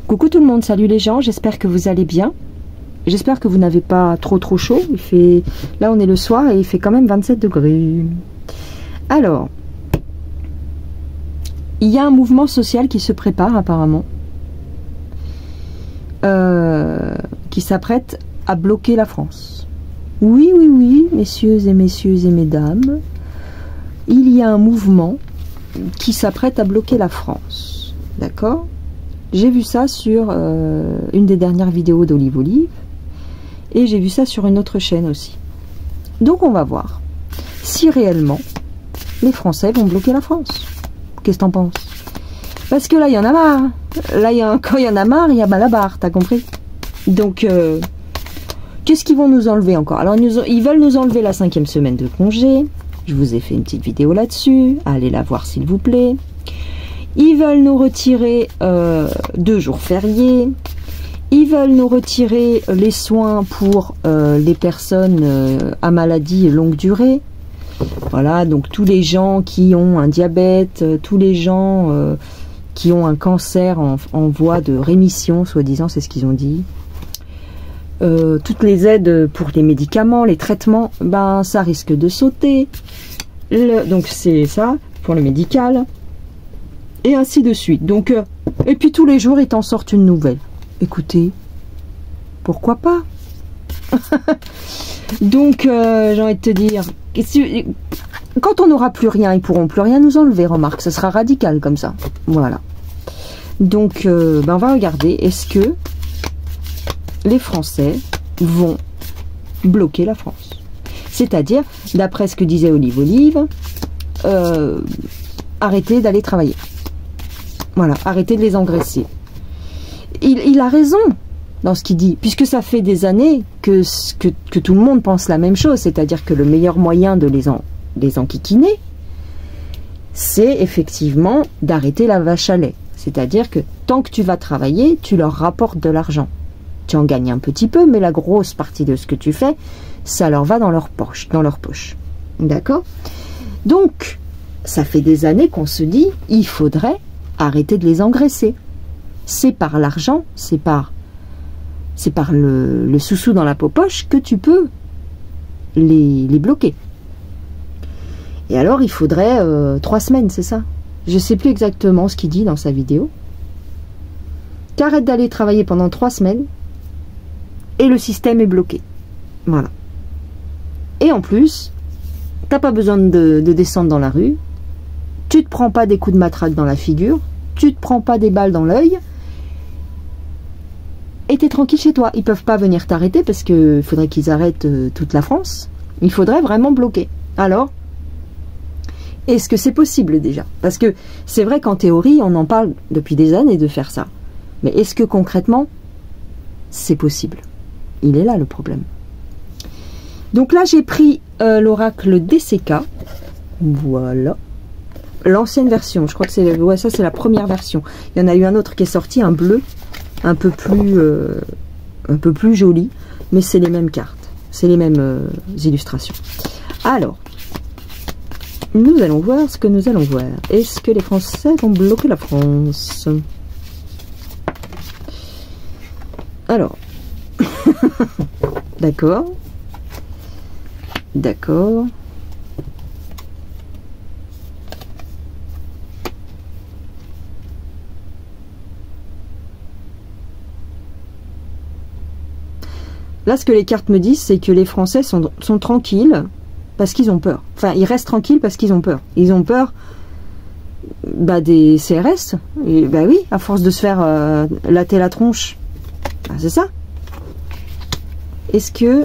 Coucou tout le monde, salut les gens, j'espère que vous allez bien. J'espère que vous n'avez pas trop chaud. Il fait... Là on est le soir et il fait quand même 27 degrés. Alors, il y a un mouvement social qui se prépare apparemment. Qui s'apprête à bloquer la France. Oui, oui, oui, messieurs et mesdames. Il y a un mouvement qui s'apprête à bloquer la France. D'accord ? J'ai vu ça sur une des dernières vidéos d'Olive Olive. Et j'ai vu ça sur une autre chaîne aussi. Donc on va voir si réellement les Français vont bloquer la France. Qu'est-ce que t'en penses? Parce que là, il y en a marre. Là, quand il y en a marre, il y a mal à barre, t'as compris? Donc, qu'est-ce qu'ils vont nous enlever encore? Alors, ils veulent nous enlever la 5e semaine de congé. Je vous ai fait une petite vidéo là-dessus. Allez la voir, s'il vous plaît. Ils veulent nous retirer 2 jours fériés. Ils veulent nous retirer les soins pour les personnes à maladie longue durée. Voilà, donc tous les gens qui ont un diabète, tous les gens qui ont un cancer en voie de rémission, soi-disant, c'est ce qu'ils ont dit. Toutes les aides pour les médicaments, les traitements, ben ça risque de sauter. Donc c'est ça, pour le médical. Et ainsi de suite. Donc, et puis tous les jours, ils t'en sortent une nouvelle. Écoutez, pourquoi pas? Donc, j'ai envie de te dire, quand on n'aura plus rien, ils pourront plus rien nous enlever, remarque, ça sera radical comme ça. Voilà. Donc, ben on va regarder, est-ce que les Français vont bloquer la France? C'est-à-dire, d'après ce que disait Olive Olive, arrêtez d'aller travailler. Voilà, arrêtez de les engraisser. Il a raison dans ce qu'il dit, puisque ça fait des années que tout le monde pense la même chose, c'est-à-dire que le meilleur moyen de les enquiquiner, c'est effectivement d'arrêter la vache à lait. C'est-à-dire que tant que tu vas travailler, tu leur rapportes de l'argent. Tu en gagnes un petit peu, mais la grosse partie de ce que tu fais, ça leur va dans leur poche. D'accord? Donc, ça fait des années qu'on se dit, il faudrait arrêter de les engraisser. C'est par l'argent, c'est par le sous-sous dans la poche que tu peux les bloquer. Et alors, il faudrait 3 semaines, c'est ça? Je ne sais plus exactement ce qu'il dit dans sa vidéo. T'arrêtes d'aller travailler pendant 3 semaines et le système est bloqué. Voilà. Et en plus, t'as pas besoin de descendre dans la rue. Tu te prends pas des coups de matraque dans la figure, tu te prends pas des balles dans l'œil, et t'es tranquille chez toi. Ils peuvent pas venir t'arrêter parce qu'il faudrait qu'ils arrêtent toute la France. Il faudrait vraiment bloquer. Alors, est-ce que c'est possible déjà? Parce que c'est vrai qu'en théorie, on en parle depuis des années de faire ça. Mais est-ce que concrètement, c'est possible? Il est là le problème. Donc là, j'ai pris l'oracle DCK. Voilà. L'ancienne version, je crois que c'est ça, c'est la première version. Il y en a eu un autre qui est sorti, un bleu, un peu plus joli, mais c'est les mêmes cartes, c'est les mêmes illustrations. Alors, nous allons voir ce que nous allons voir. Est-ce que les Français vont bloquer la France? Alors, d'accord, d'accord. Là, ce que les cartes me disent, c'est que les Français sont tranquilles parce qu'ils ont peur. Enfin, ils restent tranquilles parce qu'ils ont peur. Ils ont peur des CRS. Et, oui, à force de se faire latter la tronche. C'est ça. Est-ce que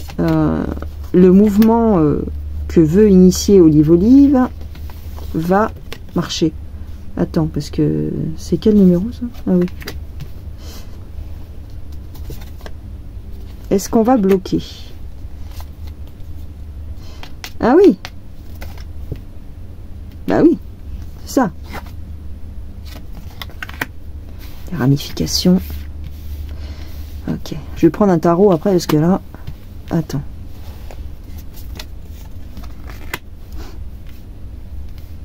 le mouvement que veut initier Olive Olive va marcher? Attends, parce que c'est quel numéro ça? Ah oui. Est-ce qu'on va bloquer? Ah oui. Bah oui, c'est ça. Les ramifications. Ok, je vais prendre un tarot après parce que là... Attends.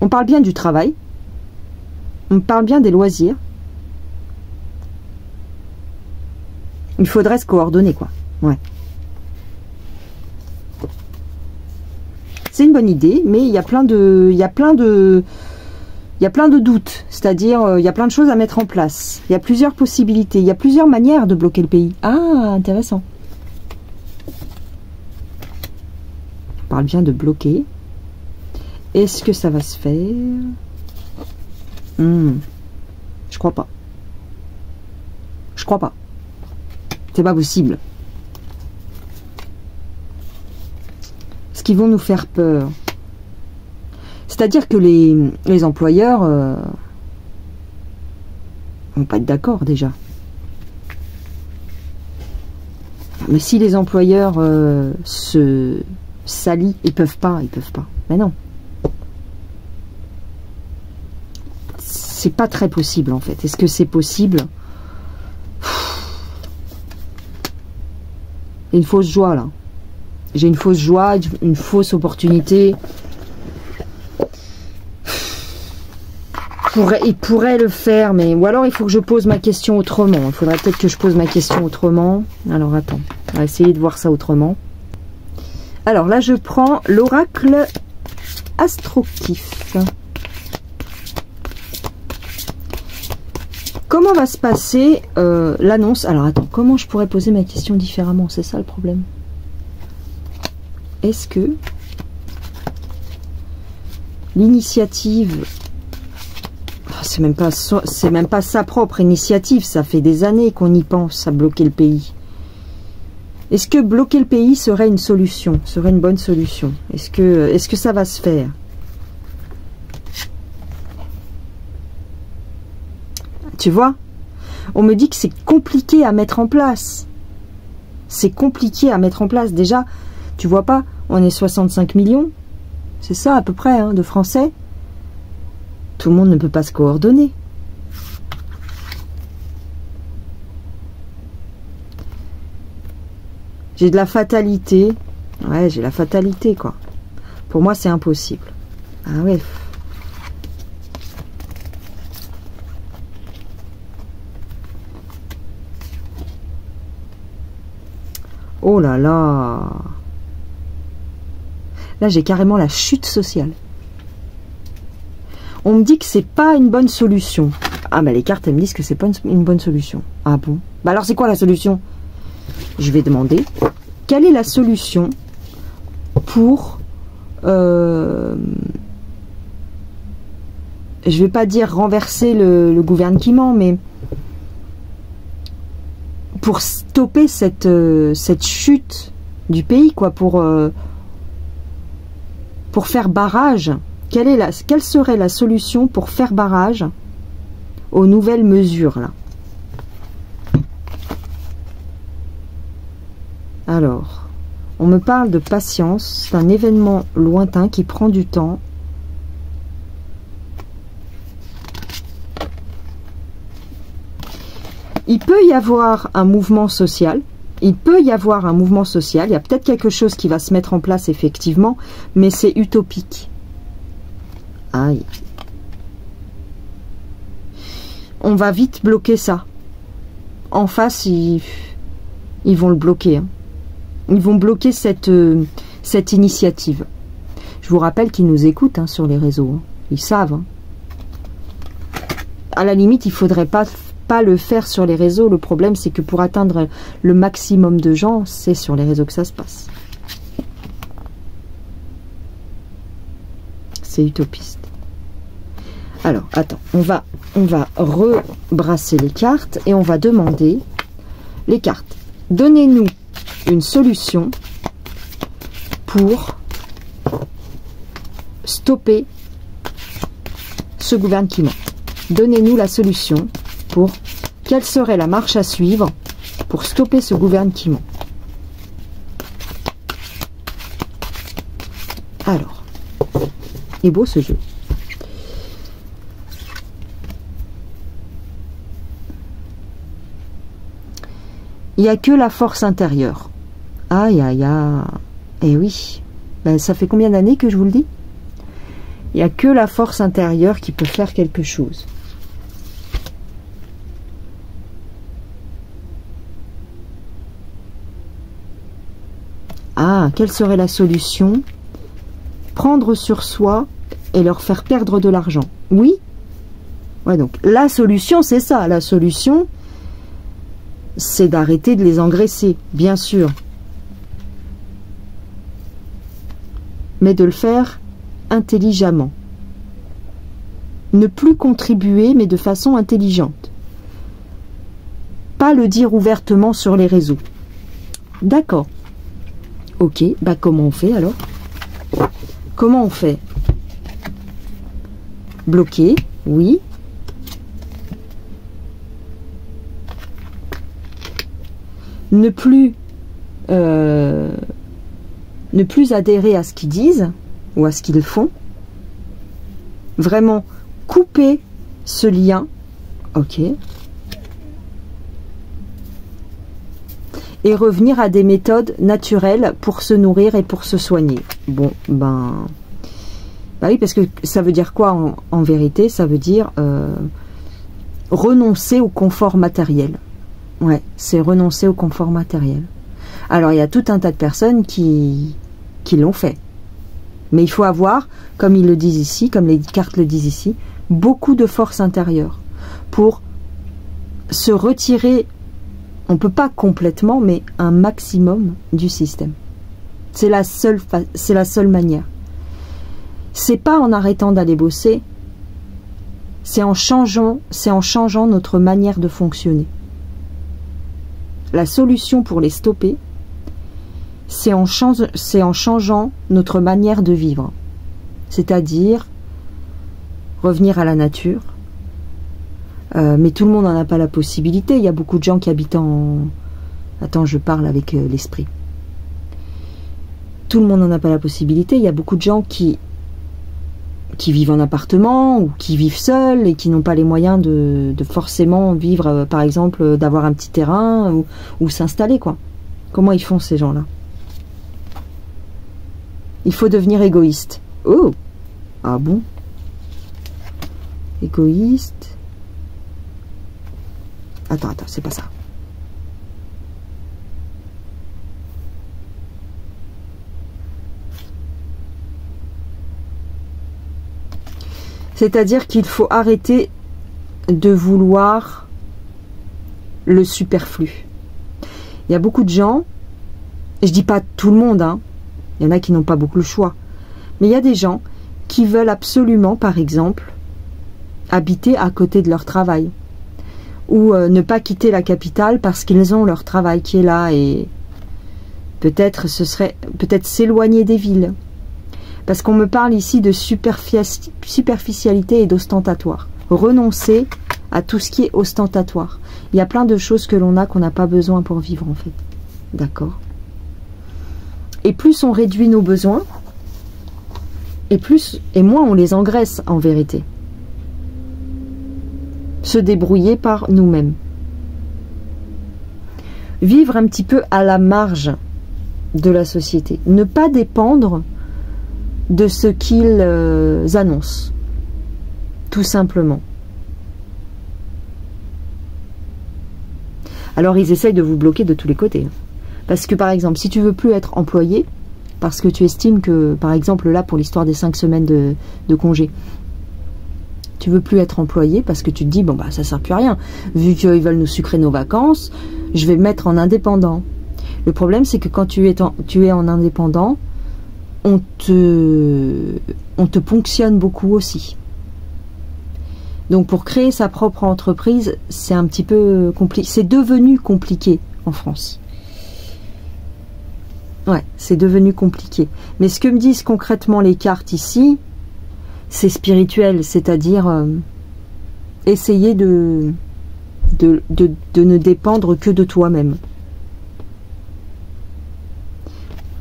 On parle bien du travail. On parle bien des loisirs. Il faudrait se coordonner, quoi. Ouais. C'est une bonne idée, mais il y a plein de doutes. C'est-à-dire, il y a plein de choses à mettre en place. Il y a plusieurs possibilités. Il y a plusieurs manières de bloquer le pays. Ah, intéressant. On parle bien de bloquer. Est-ce que ça va se faire? Je crois pas. Je crois pas. C'est pas possible. Est-ce qu'ils vont nous faire peur? C'est-à-dire que les employeurs vont pas être d'accord déjà. Mais si les employeurs se s'allient, ils peuvent pas. Mais non. C'est pas très possible en fait. Est-ce que c'est possible? Il y a une fausse joie là. J'ai une fausse joie, une fausse opportunité. Il pourrait le faire, mais... Ou alors il faut que je pose ma question autrement. Il faudrait peut-être que je pose ma question autrement. Alors attends, on va essayer de voir ça autrement. Alors là je prends l'oracle Astrokif. Comment va se passer l'annonce? Alors attends, comment je pourrais poser ma question différemment? C'est ça le problème. Est-ce que l'initiative, c'est même pas sa propre initiative, ça fait des années qu'on y pense à bloquer le pays. Est-ce que bloquer le pays serait une solution, serait une bonne solution? Est-ce que ça va se faire? Tu vois, on me dit que c'est compliqué à mettre en place. C'est compliqué à mettre en place. Déjà, tu vois pas, on est 65 millions. C'est ça à peu près, hein, de Français. Tout le monde ne peut pas se coordonner. J'ai de la fatalité. Ouais, j'ai la fatalité, quoi. Pour moi, c'est impossible. Ah ouais. Oh là là. Là, j'ai carrément la chute sociale. On me dit que c'est pas une bonne solution. Ah bah les cartes, elles me disent que c'est pas une bonne solution. Ah bon? Bah alors c'est quoi la solution? Je vais demander quelle est la solution pour je vais pas dire renverser le gouvernement, mais pour stopper cette chute du pays, quoi, pour faire barrage. Quelle serait la solution pour faire barrage aux nouvelles mesures là? Alors, on me parle de patience, c'est un événement lointain qui prend du temps. Il peut y avoir un mouvement social. Il peut y avoir un mouvement social. Il y a peut-être quelque chose qui va se mettre en place effectivement, mais c'est utopique. Aïe. On va vite bloquer ça. En face, ils vont le bloquer. Hein. Ils vont bloquer cette initiative. Je vous rappelle qu'ils nous écoutent, hein, sur les réseaux. Hein. Ils savent. Hein. À la limite, il ne faudrait pas le faire sur les réseaux. Le problème, c'est que pour atteindre le maximum de gens, c'est sur les réseaux que ça se passe. C'est utopiste. Alors, attends, on va rebrasser les cartes et on va demander les cartes. Donnez-nous une solution pour stopper ce gouvernement. Donnez-nous la solution pour quelle serait la marche à suivre pour stopper ce gouvernement. Alors, il est beau ce jeu. Il n'y a que la force intérieure. Aïe, aïe, aïe. Eh oui. Ben, ça fait combien d'années que je vous le dis? Il n'y a que la force intérieure qui peut faire quelque chose. Ah, quelle serait la solution? Prendre sur soi et leur faire perdre de l'argent. Oui. Ouais, donc la solution, c'est ça. La solution, c'est d'arrêter de les engraisser, bien sûr. Mais de le faire intelligemment. Ne plus contribuer, mais de façon intelligente. Pas le dire ouvertement sur les réseaux. D'accord. Ok, bah comment on fait alors? Comment on fait? Bloquer, oui. Ne plus adhérer à ce qu'ils disent ou à ce qu'ils font. Vraiment couper ce lien. Ok. Et revenir à des méthodes naturelles pour se nourrir et pour se soigner. Bon, bah oui, parce que ça veut dire quoi en vérité? Ça veut dire renoncer au confort matériel. Ouais, c'est renoncer au confort matériel. Alors, il y a tout un tas de personnes qui l'ont fait. Mais il faut avoir, comme ils le disent ici, comme les cartes le disent ici, beaucoup de force intérieure pour se retirer. On ne peut pas complètement, mais un maximum du système. C'est la seule manière. C'est pas en arrêtant d'aller bosser, c'est en changeant notre manière de fonctionner. La solution pour les stopper, c'est en changeant notre manière de vivre. C'est-à-dire revenir à la nature. Mais tout le monde n'en a pas la possibilité. Il y a beaucoup de gens qui habitent en... Attends, je parle avec l'esprit. Tout le monde n'en a pas la possibilité. Il y a beaucoup de gens qui vivent en appartement ou qui vivent seuls et qui n'ont pas les moyens de forcément vivre, par exemple, d'avoir un petit terrain ou s'installer, quoi. Comment ils font, ces gens-là? Il faut devenir égoïste. Oh! Ah bon? Égoïste. Attends, c'est pas ça. C'est-à-dire qu'il faut arrêter de vouloir le superflu. Il y a beaucoup de gens, et je dis pas tout le monde, hein, il y en a qui n'ont pas beaucoup le choix, mais il y a des gens qui veulent absolument, par exemple, habiter à côté de leur travail. Ou ne pas quitter la capitale parce qu'ils ont leur travail qui est là, et peut-être s'éloigner des villes. Parce qu'on me parle ici de superficialité et d'ostentatoire. Renoncer à tout ce qui est ostentatoire. Il y a plein de choses que l'on a qu'on n'a pas besoin pour vivre, en fait. D'accord? Et plus on réduit nos besoins, et moins on les engraisse, en vérité. Se débrouiller par nous-mêmes. Vivre un petit peu à la marge de la société. Ne pas dépendre de ce qu'ils annoncent. Tout simplement. Alors ils essayent de vous bloquer de tous les côtés. Parce que par exemple, si tu veux plus être employé, parce que tu estimes que, par exemple là pour l'histoire des 5 semaines de congé, tu veux plus être employé parce que tu te dis, bon bah ça sert plus à rien. Vu qu'ils veulent nous sucrer nos vacances, je vais me mettre en indépendant. Le problème c'est que quand tu es en indépendant, on te ponctionne beaucoup aussi. Donc pour créer sa propre entreprise, c'est un petit peu compliqué. C'est devenu compliqué en France. Ouais, c'est devenu compliqué. Mais ce que me disent concrètement les cartes ici, c'est spirituel, c'est-à-dire essayer de ne dépendre que de toi-même.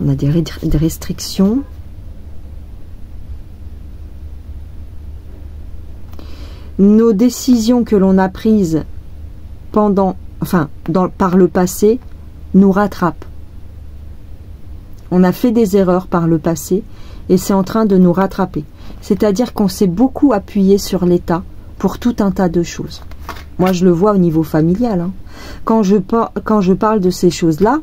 On a des restrictions. Nos décisions que l'on a prises par le passé nous rattrapent. On a fait des erreurs par le passé et c'est en train de nous rattraper. C'est-à-dire qu'on s'est beaucoup appuyé sur l'État pour tout un tas de choses. Moi, je le vois au niveau familial. Hein. Quand je parle de ces choses-là,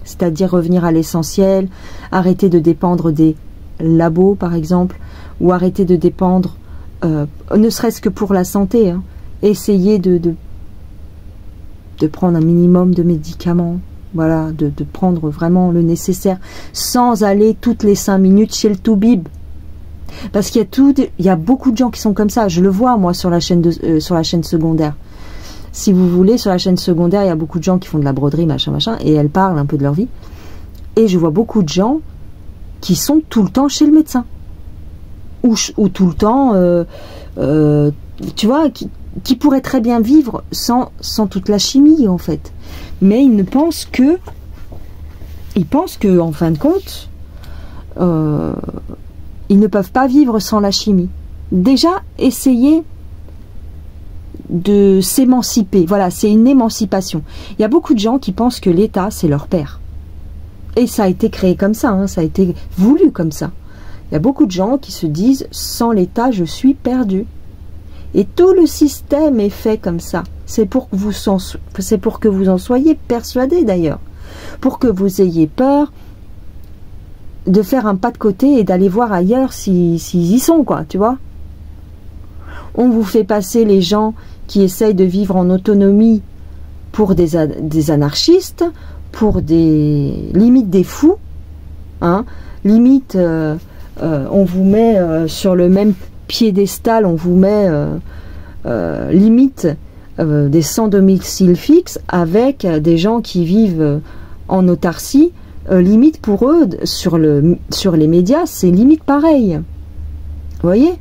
c'est-à-dire revenir à l'essentiel, arrêter de dépendre des labos par exemple, ou arrêter de dépendre, ne serait-ce que pour la santé, hein, essayer de prendre un minimum de médicaments, voilà, de prendre vraiment le nécessaire, sans aller toutes les 5 minutes chez le toubib. Parce qu'il y a beaucoup de gens qui sont comme ça, je le vois moi sur la chaîne secondaire. Si vous voulez, sur la chaîne secondaire, il y a beaucoup de gens qui font de la broderie, machin, et elles parlent un peu de leur vie. Et je vois beaucoup de gens qui sont tout le temps chez le médecin. Ou tout le temps, tu vois, qui pourraient très bien vivre sans toute la chimie, en fait. Mais ils pensent que, en fin de compte, ils ne peuvent pas vivre sans la chimie. Déjà, essayer de s'émanciper. Voilà, c'est une émancipation. Il y a beaucoup de gens qui pensent que l'État, c'est leur père. Et ça a été créé comme ça, hein, ça a été voulu comme ça. Il y a beaucoup de gens qui se disent « sans l'État, je suis perdu ». Et tout le système est fait comme ça. C'est pour que vous en soyez persuadés d'ailleurs. Pour que vous ayez peur de faire un pas de côté et d'aller voir ailleurs s'ils y sont, quoi, tu vois. On vous fait passer les gens qui essayent de vivre en autonomie pour des anarchistes, pour limite des fous, hein. Limite, on vous met sur le même piédestal, on vous met limite des sans domicile fixe avec des gens qui vivent en autarcie. Limite pour eux, sur les médias, c'est limite pareil. Vous voyez?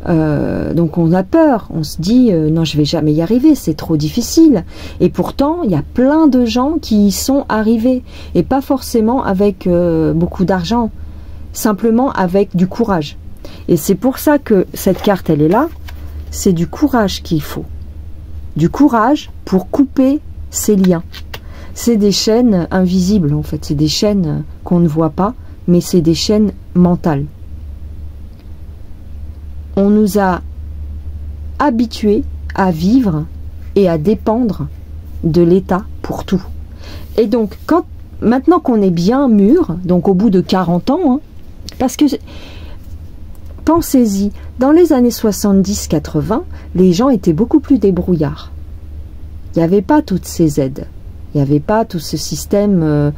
Donc on a peur, on se dit non, je vais jamais y arriver, c'est trop difficile. Et pourtant, il y a plein de gens qui y sont arrivés, et pas forcément avec beaucoup d'argent, simplement avec du courage. Et c'est pour ça que cette carte, elle est là. C'est du courage qu'il faut, du courage pour couper ces liens. C'est des chaînes invisibles en fait, c'est des chaînes qu'on ne voit pas, mais c'est des chaînes mentales. On nous a habitués à vivre et à dépendre de l'État pour tout. Et donc, maintenant qu'on est bien mûr, donc au bout de 40 ans, hein, parce que, pensez-y, dans les années 70-80, les gens étaient beaucoup plus débrouillards. Il n'y avait pas toutes ces aides. Il n'y avait pas tout ce système,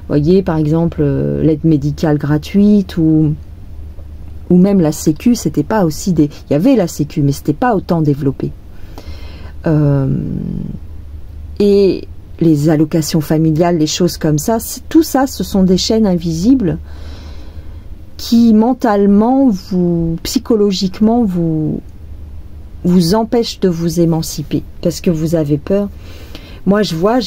voyez, par exemple, l'aide médicale gratuite ou même la Sécu, c'était pas aussi il y avait la Sécu, mais c'était pas autant développé. Et les allocations familiales, les choses comme ça, tout ça, ce sont des chaînes invisibles qui mentalement, psychologiquement, vous empêchent de vous émanciper parce que vous avez peur. Moi, je vois,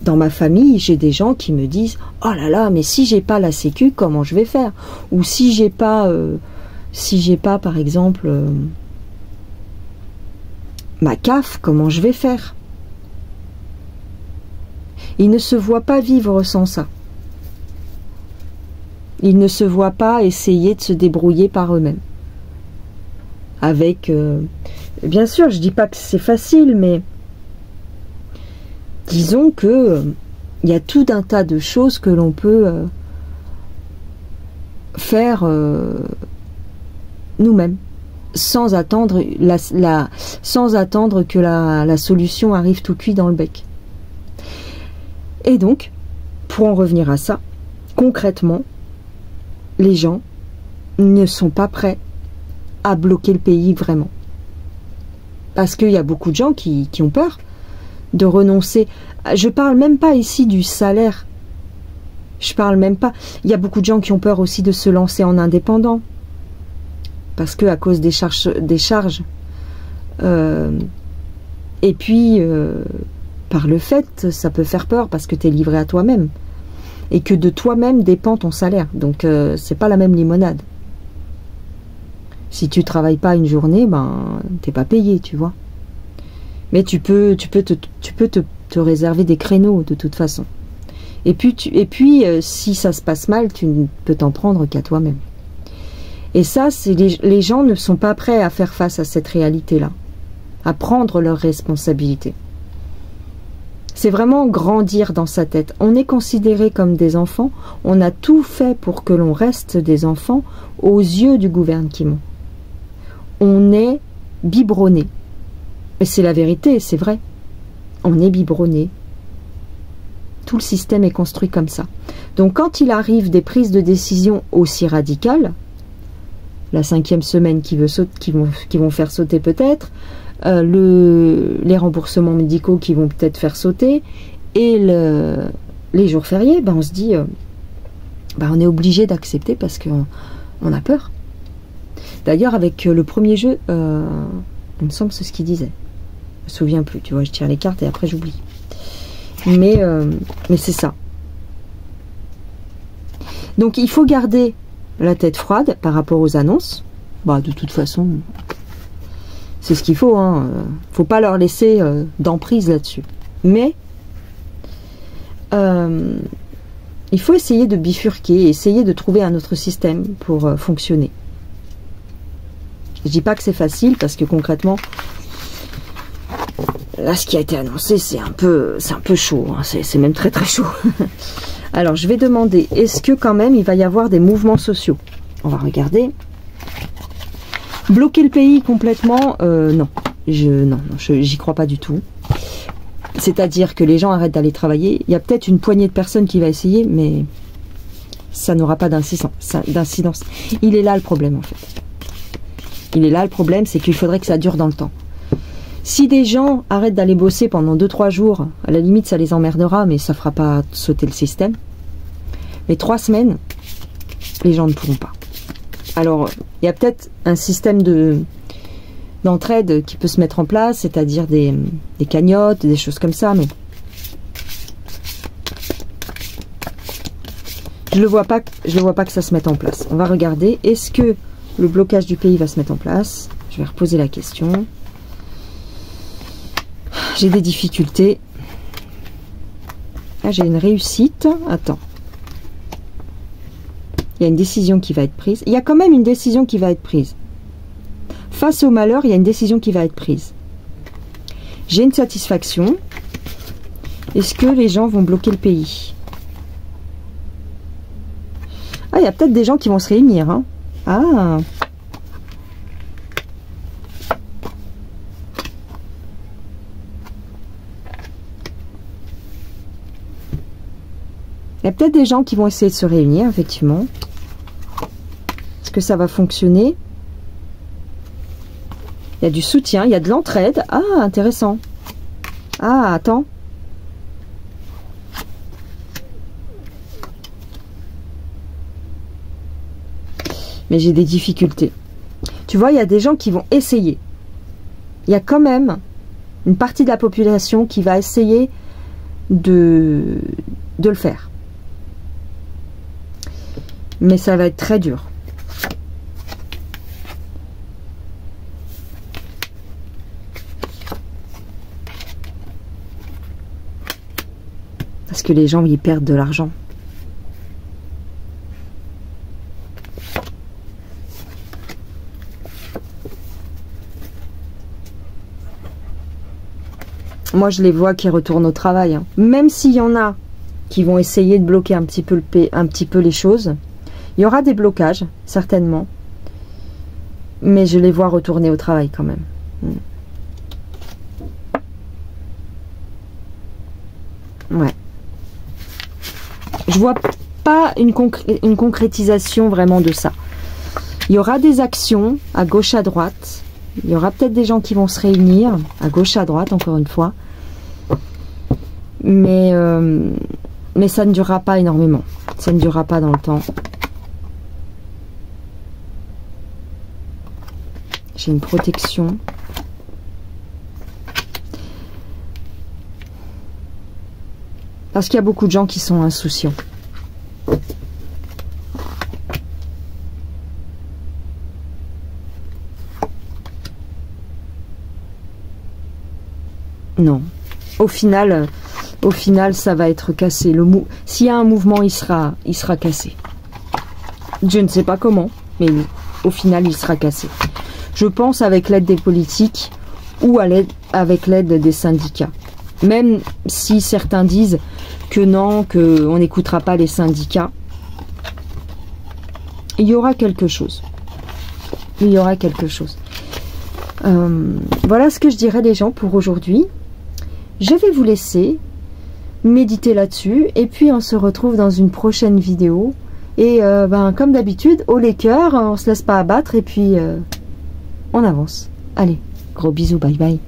dans ma famille, j'ai des gens qui me disent « Oh là là, mais si j'ai pas la Sécu, comment je vais faire ?» Ou si j'ai pas, par exemple, ma CAF, comment je vais faire? Ils ne se voient pas vivre sans ça. Ils ne se voient pas essayer de se débrouiller par eux-mêmes. Avec, bien sûr, je dis pas que c'est facile, mais disons que il y a tout un tas de choses que l'on peut faire nous-mêmes, sans attendre que la solution arrive tout cuit dans le bec. Et donc, pour en revenir à ça, concrètement, les gens ne sont pas prêts à bloquer le pays vraiment. Parce qu'il y a beaucoup de gens qui ont peur de renoncer. Je parle même pas ici du salaire. Je parle même pas. Il y a beaucoup de gens qui ont peur aussi de se lancer en indépendant. Parce que à cause des charges. Et puis, par le fait, ça peut faire peur parce que tu es livré à toi-même. Et que de toi-même dépend ton salaire. Donc, c'est pas la même limonade. Si tu travailles pas une journée, ben, t'es pas payé, tu vois. Mais tu peux te réserver des créneaux de toute façon. Et puis si ça se passe mal, tu ne peux t'en prendre qu'à toi-même. Et ça, les gens ne sont pas prêts à faire face à cette réalité-là, à prendre leurs responsabilités. C'est vraiment grandir dans sa tête. On est considéré comme des enfants. On a tout fait pour que l'on reste des enfants aux yeux du gouvernement. On est biberonné. Et c'est la vérité, c'est vrai. On est biberonné. Tout le système est construit comme ça. Donc quand il arrive des prises de décision aussi radicales, la 5e semaine qui vont faire sauter peut-être, les remboursements médicaux qui vont peut-être faire sauter, et les jours fériés, on se dit, on est obligé d'accepter parce qu'on a peur. D'ailleurs, avec le premier jeu, il me semble que c'est ce qu'il disait. Je me souviens plus, tu vois, je tire les cartes et après j'oublie. Mais c'est ça. Donc il faut garder la tête froide par rapport aux annonces. De toute façon, c'est ce qu'il faut. Faut pas leur laisser d'emprise là-dessus. Mais il faut essayer de bifurquer, essayer de trouver un autre système pour fonctionner. Je dis pas que c'est facile parce que concrètement, là, ce qui a été annoncé, c'est un peu chaud. C'est même très très chaud. Alors, je vais demander, est-ce que quand même il va y avoir des mouvements sociaux? On va regarder. Bloquer le pays complètement, non. J'y crois pas du tout. C'est-à-dire que les gens arrêtent d'aller travailler. Il y a peut-être une poignée de personnes qui va essayer, mais ça n'aura pas d'incidence. Il est là le problème, en fait. Il est là le problème, c'est qu'il faudrait que ça dure dans le temps. Si des gens arrêtent d'aller bosser pendant 2-3 jours, à la limite ça les emmerdera, mais ça fera pas sauter le système. Mais 3 semaines, les gens ne pourront pas. Alors, il y a peut-être un système d'entraide qui peut se mettre en place, c'est-à-dire des cagnottes, des choses comme ça, mais je ne vois pas que ça se mette en place. On va regarder, est-ce que le blocage du pays va se mettre en place? Je vais reposer la question. J'ai des difficultés. Ah, j'ai une réussite. Attends. Il y a une décision qui va être prise. Il y a quand même une décision qui va être prise. Face au malheur, il y a une décision qui va être prise. J'ai une satisfaction. Est-ce que les gens vont bloquer le pays? Ah, il y a peut-être des gens qui vont se réunir. Hein. Ah. Il y a peut-être des gens qui vont essayer de se réunir, effectivement. Est-ce que ça va fonctionner? Il y a du soutien, il y a de l'entraide. Ah, intéressant. Ah, attends. Mais j'ai des difficultés. Tu vois, il y a des gens qui vont essayer. Il y a quand même une partie de la population qui va essayer de le faire. Mais ça va être très dur. Parce que les gens y perdent de l'argent. Moi, je les vois qui retournent au travail. Hein. Même s'il y en a qui vont essayer de bloquer un petit peu les choses, il y aura des blocages, certainement. Mais je les vois retourner au travail quand même. Ouais. Je vois pas une concrétisation vraiment de ça. Il y aura des actions à gauche, à droite. Il y aura peut-être des gens qui vont se réunir, à gauche, à droite, encore une fois. Mais ça ne durera pas énormément. Ça ne durera pas dans le temps. J'ai une protection. Parce qu'il y a beaucoup de gens qui sont insouciants. Non. Au final, ça va être cassé. S'il y a un mouvement, il sera cassé. Je ne sais pas comment, mais au final, il sera cassé. Je pense avec l'aide des politiques ou avec l'aide des syndicats. Même si certains disent que non, qu'on n'écoutera pas les syndicats, il y aura quelque chose. Il y aura quelque chose. Voilà ce que je dirais les gens pour aujourd'hui. Je vais vous laisser méditer là-dessus. Et puis on se retrouve dans une prochaine vidéo. Et comme d'habitude, haut les cœurs, on se laisse pas abattre. Et puis on avance. Allez, gros bisous, bye bye.